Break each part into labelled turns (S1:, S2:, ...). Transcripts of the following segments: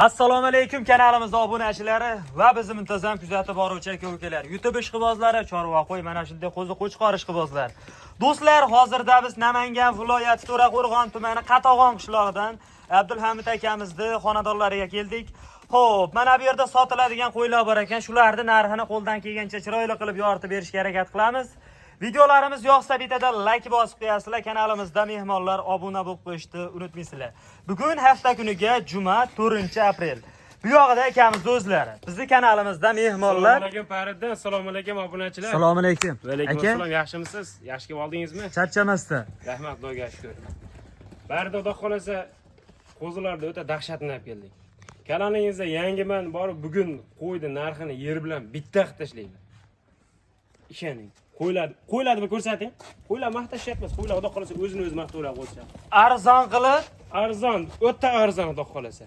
S1: Assalomu alaykum kanalimizda obunachilari va bizni muntazam kuzatib boruvchi aka-ukalar, YouTube ishqibozlari, chorva qo'y mana shunday qo'zi-qo'chqor ishqibozlar. Do'stlar, hozirda biz Namangan viloyati To'raqo'rg'on tumani Qatag'on qishlog'idan Abdulhamid akamizni xonadonlariga keldik. Xo'p, mana bu yerda sotiladigan qo'ylar bor ekan. Shularning narxini qo'ldan kelgancha chiroyli qilib yoritib berishga harakat qilamiz. Videolarimiz yoqsa bitada like bosib qo'yasizlar. Kanalimizda mehmonlar obuna bo'lib qo'yishni unutmaysizlar. Bugun hafta kuniga juma 4-aprel. Bu yoqda akamiz o'zlari. Bizning kanalimizda mehmonlar.
S2: Assalomu alaykum Fariddan, assalomu alaykum obunachilar.
S1: Assalomu alaykum.
S2: Va alaykum assalom, yaxshimisiz? Yaxshi kelib oldingizmi?
S1: Charchamasdan.
S2: Rahmat, Xudoga shukr. Barida xudo xolasa qo'zilarda o'ta dahshatni olib keldik. Kanalingizda yangiman bor, bugun qo'ydi narxini yer bilan bitta qilib tashlaydi. Ishoning. Qo'ylarni ko'rsating. Qo'ylar maqtashyapmiz. Qo'ylar xudo xolasa o'zini o'zi maqtovlar qo'ysa.
S1: Arzon qilib,
S2: Arzon, o'ta arzon xudo xolasa.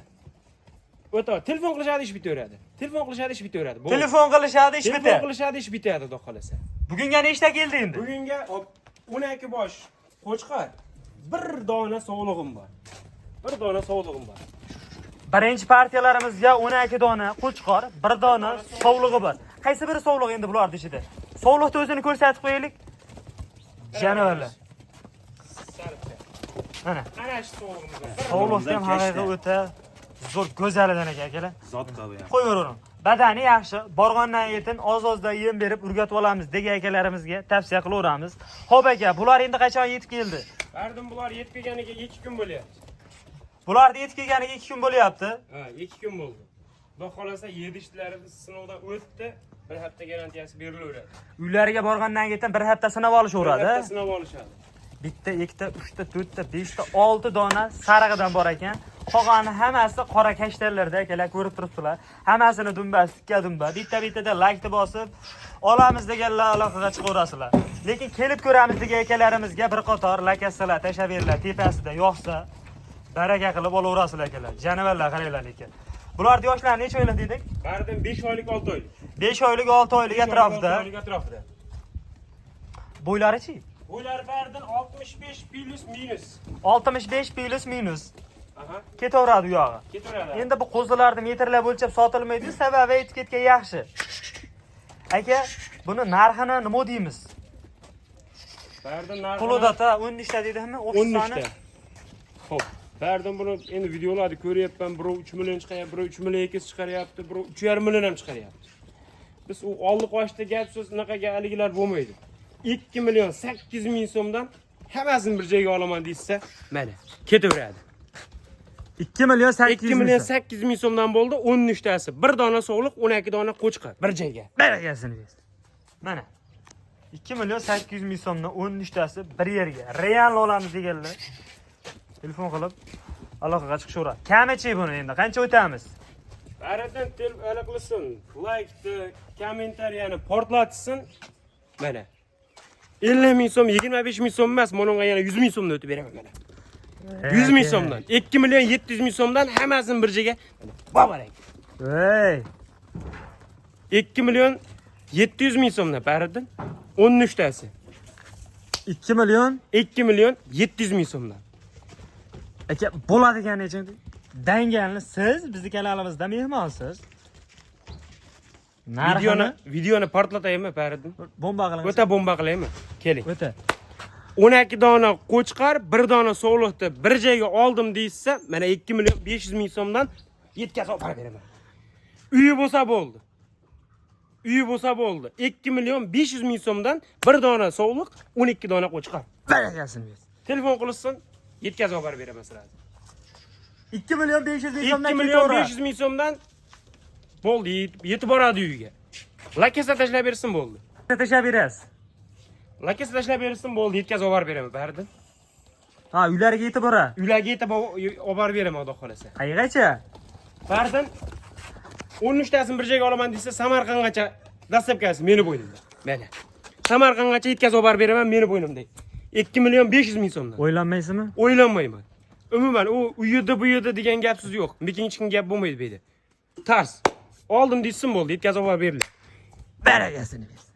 S2: O'ta telefon qilishadi, ish bitaveradi. Telefon qilishadi, ish bitaveradi.
S1: telefon qilishadi, ish
S2: Telefon
S1: bitadi.
S2: qilishadi, ish bitadi xudo xolasa.
S1: Bugunga nechta keldi endi?
S2: Bugunga 12 bosh qo'chqor, bir dona sog'lig'im bor. Bir dona sog'lig'im bor.
S1: Birinchi partiyalarimizga 12 dona qo'chqor, bir dona sovlig'i bor. Qaysi biri sovlig' endi bularning ichida? Sovliqni o'zini ko'rsatib qo'yaylik. Janavorlar. Mana.
S2: Ana shu sog'lig'imiz bor.
S1: Sovliqni ham haqiqiy o'ta zo'r go'zalidan ekan akalar.
S3: Zot qabi.
S1: Qo'yavering. Badani yaxshi, borgandan yetin oz-ozda yem berib urgatib olamiz degan akalarimizga tavsiya qilaveramiz. Xo'p aka, bular endi qachon yetib keldi?
S2: Bardim bular yetib kelganiga 2 kun bo'lyapti.
S1: Bularni yetib kelganiga 2 kun bo'lyapti.
S2: Ha, 2 kun bo'ldi. Xudo xolasa yedishlari sinovdan o'tdi. Bir hafta garantiyasi berilaveradi.
S1: Uylariga borgandan keyin bir hafta sinab olishaveradi.
S2: Bir hafta sinov olishadi.
S1: Bitta, ikkita, uchta, to'rtta, beshta, 6 dona sarig'idan bor ekan. Qolgani hammasi qora kashtarlarda akalar, ko'rib turibsizlar. Hammasini dumbasi, tikka dumba. Bitta-bittada like bosib olamiz deganlar aloqaga chiqaverasizlar. Lekin kelib ko'ramiz degan akalarimizga bir qator lakasalar, tashaverlar tepasida yoqsa baraka qilib olaverasizlar akalar. Janavorlar qaranglar lekin. Bularning yoshlari necha oylik dedik?
S2: Bardim 5 oylik, 6 oylik.
S1: 5 oylik, 6 oylik atrofida.
S2: 6 oylik atrofida.
S1: Bo'ylari-chi?
S2: Bo'ylar bardan 65 plus minus.
S1: 65 plus minus.
S2: Aha,
S1: Ketaveradi u yog'i.
S2: ketaveradi.
S1: Endi bu qo'zilarni metrlab o'lchab sotilmaydi, sababi etiketga yaxshi. Aka, buni narxini nima deymiz?
S2: Bardim narxi
S1: Puludata 10 ta deydimi?
S2: 10
S1: 30
S2: ta. Xo'p, bardim buni endi videolarda ko'ryapman, birov 3 million chiqaryapti, birov 3 million 2 chiqaryapti, birov 3,5 million ham chiqaryapti. Biz u oldi qo'shda gap so'z unaqaga aligilar bo'lmaydi. 2 million 800 ming so'mdan hammasini bir joyga olaman deysa, mana ketaveradi.
S1: 2 million 800
S2: 2 million 800 ming so'mdan bo'ldi, 13 tasi. Bir dona sog'liq, 12 dona qo'chqa bir joyga.
S1: Barakasini bersin. Mana 2 million 800 ming so'mdan 13 tasi bir yerga. Real olamiz deganlar. Telefon qilib aloqaga chiqishaveradi. Kamichi buni endi qancha o'tamiz?
S2: Baridan qilsin, like, kommentariyani portlatsin. Mana 50 ming so'm, 25 ming so'm emas, bunga yana 100 ming so'mdan o'tib beraman mana. 100 ming so'mdan, 2 million 700 ming so'mdan hammasini bir joyga. Babarak.
S1: Hey.
S2: 2 million 700 ming so'mdan baridan 13 tasi.
S1: 2 million
S2: 2 million 700 ming so'mdan.
S1: aka bo'ladigan necha? Dangalni siz bizning kanalimizda mehmonsiz.
S2: Videoni portlataymi baridan?
S1: Bomba qilamiz.
S2: O'ta bomba qilaymi? Keling.
S1: O'ta.
S2: 12 dona qo'chqar, 1 dona sog'liqni bir joyga oldim deysa, mana 2 million 500 ming so'mdan yetkazib olib beraman. Uyi bo'lsa bo'ldi. Uyi bo'lsa bo'ldi. 2 million 500 ming so'mdan 1 dona sog'liq, 12 dona qo'chqar.
S1: Barakasini bersin.
S2: Telefon qilsin, yetkazib olib beraman sizlarga.
S1: 2 million 500 ming
S2: 2
S1: so'mdan
S2: million 500 ming so'mdan bo'ldi, yetib boradi uyiga. Lakasa tashlab bersin bo'ldi.
S1: Tashlab berasiz.
S2: Lakasa tashlab bersin bo'ldi, yetkazib olib beraman baridan.
S1: Ha, uylariga yetib bora.
S2: Uylarga yetib olib beraman xudo xolasa.
S1: Qayergacha?
S2: Baridan 13 tasini bir joyga olaman desa, Samarqandgacha dastlabkasi meni bo'ynimda. Mana. Samarqandgacha yetkazib olib beraman meni bo'ynimda. 2 million 500 ming so'mdan.
S1: O'ylanmaysizmi?
S2: O'ylanmayman. Umuman u yerda bu yerda degan gap so'z yo'q. Lekin hech kim gap bo'lmaydi bu yerda. Tars. Oldim deysin bo'ldi, yetkazib olib berildi.
S1: Barakasini bersin.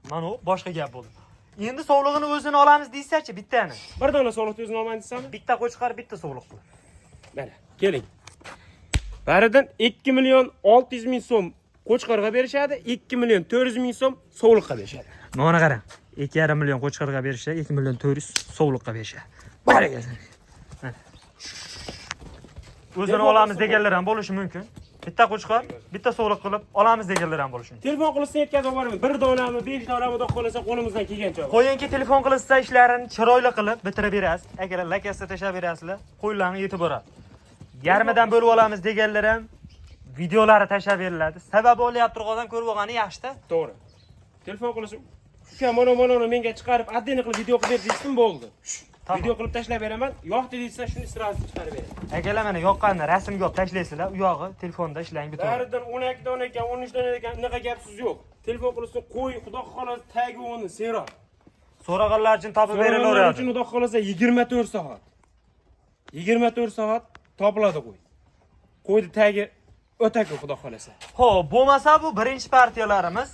S1: Mana u boshqa gap bo'ldi. Endi sog'lig'ini o'zini olamiz deysa-chi bittani.
S2: Bir dona sog'liqni o'zini olman desam,
S1: Bitta qo'chqar, bitta sog'liq.
S2: mana, keling. Baridan 2 milyon 600 ming so'm Qo'chqorga berishadi, 2 milyon 400 ming so'm Sovliqqa berishadi.
S1: Mana qarang. 2,5 million Qo'chqorga berishadi, 2 million 400 Sovliqqa berishadi. Barakallah. O'zini olamiz deganlar ham bo'lishi mumkin. Bitta Qo'chqor, bitta Sovliq qilib olamiz deganlar ham bo'lishi mumkin.
S2: Telefon qilsa yetkazib yuboraman. 1 donami, 5 donami xudo xolasa qo'limizdan kelgancha.
S1: Qo'yinki telefon qilsa ishlarini chiroyli qilib bitirib berasiz. Agar lakasida tashlab berasizlar, qo'ylarni yetib boradi. Yarmidan bo'lib olamiz deganlar ham videolari tashlab beriladi. Sababi olyapti turg'odan ko'rib olgani yaxshi-da.
S2: To'g'ri. Telefon qilsa, "Uka, mana menga chiqarib, addini qilib video qilib berishim bo'ldi." Video qilib tashlab beraman. Yo'qdi deysa, shuni sirasi chiqarib beraman.
S1: Akalar mana yoqqanini rasmga olib tashlaysizlar, u yog'i telefonda ishlang bitta.
S2: Baridan 12 dona ekan, 13 dona ekan, unaqa gapsiz yo'q. Telefon qilsa, qo'y, xudo xolasa tagi o'ni seroq.
S1: So'raganlar uchun topib berilaveradi.
S2: Uchun xudo xolasa 24 soat. 24 soat topiladi qo'y. Qo'yni tagi o'ta ko'p xudo xolasa.
S1: Xo'p, bo'lmasa bu birinchi partiyalarimiz.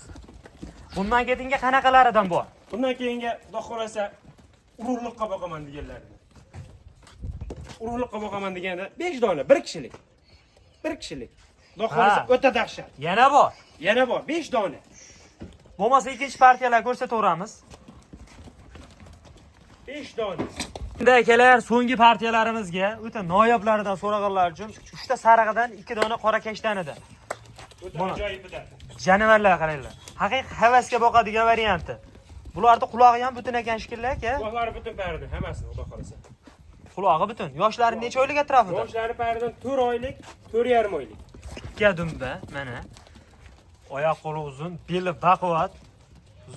S1: Bundan keyingi qanaqalaridan bor?
S2: Bundan keyingi xudo xolasa urug'liqqa boqaman deganlarni. Urug'liqqa boqaman deganda 5 dona, 1 kishilik. 1 kishilik. Xudo xolasa o'ta dahshat.
S1: Yana bor.
S2: Yana bor 5 dona.
S1: Bo'lmasa ikkinchi partiyalar ko'rsataveramiz.
S2: 5 dona.
S1: Endi akalar, so'nggi partiyalarimizga o'ta noyoblaridan so'raganlar uchun 3 ta sarig'idan 2 dona qora kashtanidan.
S2: O'ta ajoyib bitadi.
S1: Jonivorlar qaranglar. Haqiqiy havasga boqadigan varianti. Bularda qulog'i ham butun ekan shekilli aka.
S2: Quloqlari butun baridan hammasi xudo xolasa.
S1: Qulog'i butun. Yoshlari necha oylik atrofida?
S2: Yoshlari baridan 4 oylik, 4,5 oylik.
S1: Ikka dumba, mana. Oyoq qo'li uzun, beli baquvvat,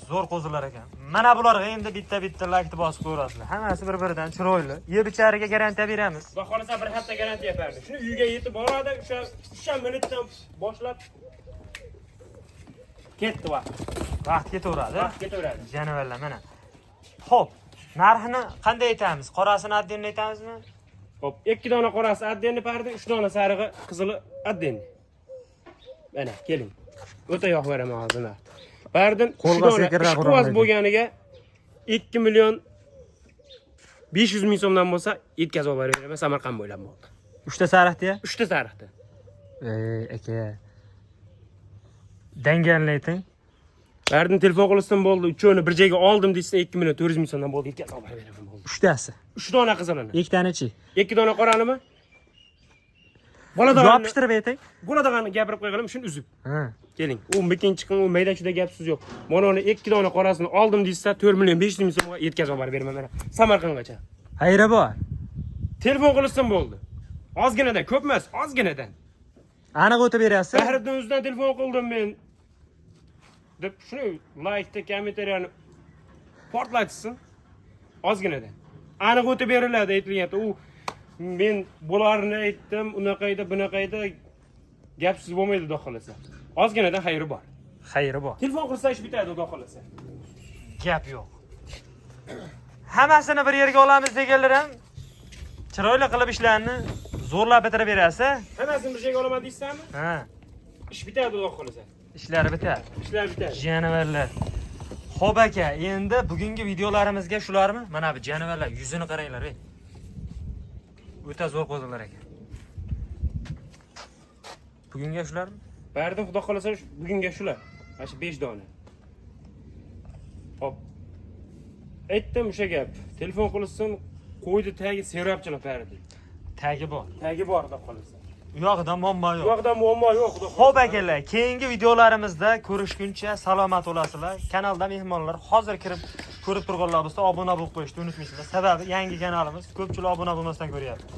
S1: zo'r qo'zilar ekan. Mana bularga endi bitta laykni bosib ko'rasizlar. Hammasi bir-biridan chiroyli. Yeb ichariga garantiya beramiz.
S2: Xudo xolasa bir hafta garantiya berdi. Shuni uyga yetib boradi, o'sha minutdan boshlab ketdi vaqt.
S1: Vaqt ketaveradi.
S2: Vaqt ketaveradi.
S1: Jonivorlar mana. Xo'p, narxini qanday aytamiz? Qorasini addenni aytamizmi?
S2: Xo'p, 2 dona qorasi addenni berdi, 3 dona sarig'i qizili addenni. Mana, keling. O'ta yoq beraman hozir. Baridan 3 dona ishqiboz bo'lganiga 2 million 500 ming so'mdan bo'lsa yetkazib beraman, Samarqand bo'ylab bo'ldi.
S1: 3 ta sariqda?
S2: 3 ta sariqda.
S1: Aka. Danganli ayting.
S2: Baridan telefon qilsam bo'ldi, uchovini bir joyga oldim deysa 2 million 400 ming so'mdan bo'ldi, yetkazib beraman bo'ldi.
S1: 3 tasi.
S2: 3 dona qizilini.
S1: 2 tanichi?
S2: 2 dona qoranimi? Boladag'ani
S1: yopishtirib ayting.
S2: Boladag'ani gapirib qo'yganim, shuni uzib.
S1: Ha.
S2: Keling, u mekin chiqing, u mayda shunda gapsiz yo'q. Mana uni 2 dona qorasini oldim deysa 4 million 500 ming so'mga yetkazib beraman mana. Samarqandgacha.
S1: Xayri bor.
S2: Telefon qilsam bo'ldi. Ozginadan, ko'p emas, ozginadan.
S1: Aniq o'tib berasiz.
S2: Bahriddin o'zidan telefon qildim men. Deb shuni like, kommentariyani portlatsin. Ozginadan. Aniq o'tib beriladi aytilganda. U men bularni aytdim, unaqa edi, bunaqa edi. Gapsiz bo'lmaydi xudo xolasa. Ozginadan xayri bor.
S1: Xayri bor.
S2: Telefon qilsa ish bitadi xudo xolasa.
S1: Gap yo'q. Hammasini bir yerga olamiz deganlar ham chiroyli qilib ishlarni zo'rlab bitirib berasiz.
S2: Hammasini bir joyga olaman deysanmi?
S1: Ha.
S2: Ish bitadi xudo xolasa.
S1: Ishlari bitadi.
S2: Ishlar bitadi.
S1: Jonivorlar. Xo'p aka, endi bugungi videolarimizga shularmi? Mana bu jonivorlar yuzini qaranglar, ey. O'ta zo'r qo'zilar ekan. Bugunga shularmi?
S2: Bardim xudo xolasa bugunga shular. Mana shu 5 dona. Hop. Aytdim o'sha gap. Telefon qilsam qo'ydi tagi serapchilar berdi.
S1: Tagi bor.
S2: Tagi bor xudo xolasa.
S1: U yoqda muammo yo'q.
S2: Bu yoqda muammo yo'q xudo xolasa.
S1: Xo'p akalar, keyingi videolarimizda ko'rishguncha salomat bo'lasizlar. Kanalda mehmonlar hozir kirib ko'rib turganlar bo'lsa obuna bo'lib qo'yishni unutmaysizlar. Sababi yangi kanalimiz, ko'pchilik obuna bo'lmasdan ko'ryapti.